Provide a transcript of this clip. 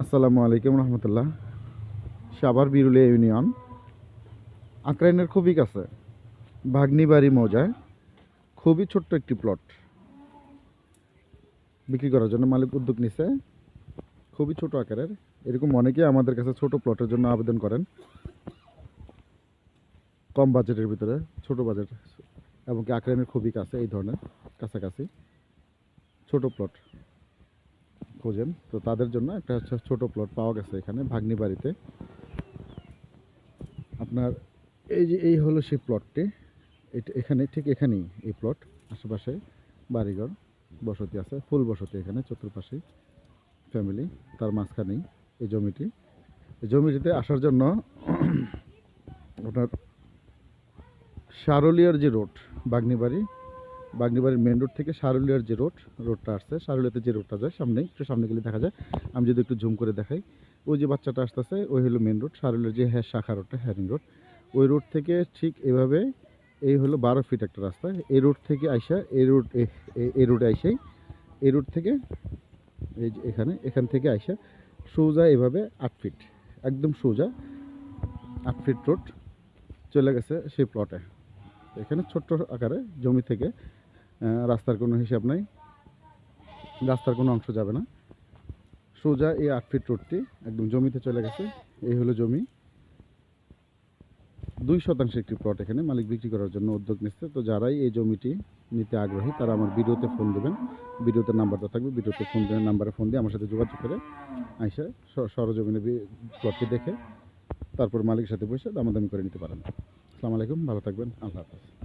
আসসালামু আলাইকুম রহমতুল্লাহ। সাভার বিরুলিয়া ইউনিয়ন, আক্রাইনের খুবই কাছে, ভাগ্নিবাড়ি মৌজায় খুবই ছোট্ট একটি প্লট বিক্রি করার জন্য মালিক উদ্যোগ নিছে। খুবই ছোট আকারের, এরকম অনেকেই আমাদের কাছে ছোট প্লটের জন্য আবেদন করেন। কম বাজেটের ভিতরে, ছোট বাজেট এবং কি আক্রাইনের খুবই কাছে, এই ধরনের কাছাকাছি ছোট প্লট খোঁজেন, তো তাদের জন্য একটা হচ্ছে ছোট প্লট পাওয়া গেছে এখানে ভাগ্নিবাড়িতে। আপনার এই হলো সেই প্লটটি। এটা এখানে ঠিক এখানেই এই প্লট, আশেপাশে বাড়িঘর বসতি আছে, ফুল বসতি এখানে চতুর্পাশেই ফ্যামিলি, তার মাঝখানেই এই জমিটি। এই জমিটিতে আসার জন্য আপনার সারুলিয়ার যে রোড, বাগনিবাড়ির মেন রোড থেকে সারুলিয়ার যে রোডটা আসছে, সারুলিয়াতে যে রোডটা যায় সামনে, একটু সামনে গেলে দেখা যায়। আমি যদি একটু জুম করে দেখাই, ওই যে বাচ্চাটা আসতেছে ওই হলো মেন রোড, সারুলিয়ার যে শাখা রোডটা, হ্যারিং রোড। ওই রোড থেকে ঠিক এভাবে এই হলো 12 ফিট একটা রাস্তা। এই রোড থেকে আইসা এই রোডে আইসাই, এই রোড থেকে এই যে এখান থেকে আইসা সোজা এভাবে 8 ফিট, একদম সোজা 8 ফিট রোড চলে গেছে সেই প্লটে। এখানে ছোট্ট আকারে জমি থেকে রাস্তার কোনো হিসাব নাই, রাস্তার কোনো অংশ যাবে না, সোজা এই 8 ফিট রোডটি একদম জমিতে চলে গেছে। এই হলো জমি, 2% একটি প্লট এখানে মালিক বিক্রি করার জন্য উদ্যোগ নিচ্ছে। তো যারাই এই জমিটি নিতে আগ্রহী তারা আমার ভিডিওতে ফোন দেবেন, ভিডিওতে নাম্বারটা থাকবে, ভিডিওতে ফোন দেবেন, নাম্বারে ফোন দিয়ে আমার সাথে যোগাযোগ করে আইসা সরজমিনে প্লটটি দেখে তারপর মালিকের সাথে বসে দামাদামি করে নিতে পারেন। আসসালামু আলাইকুম, ভালো থাকবেন, আল্লাহ হাফেজ।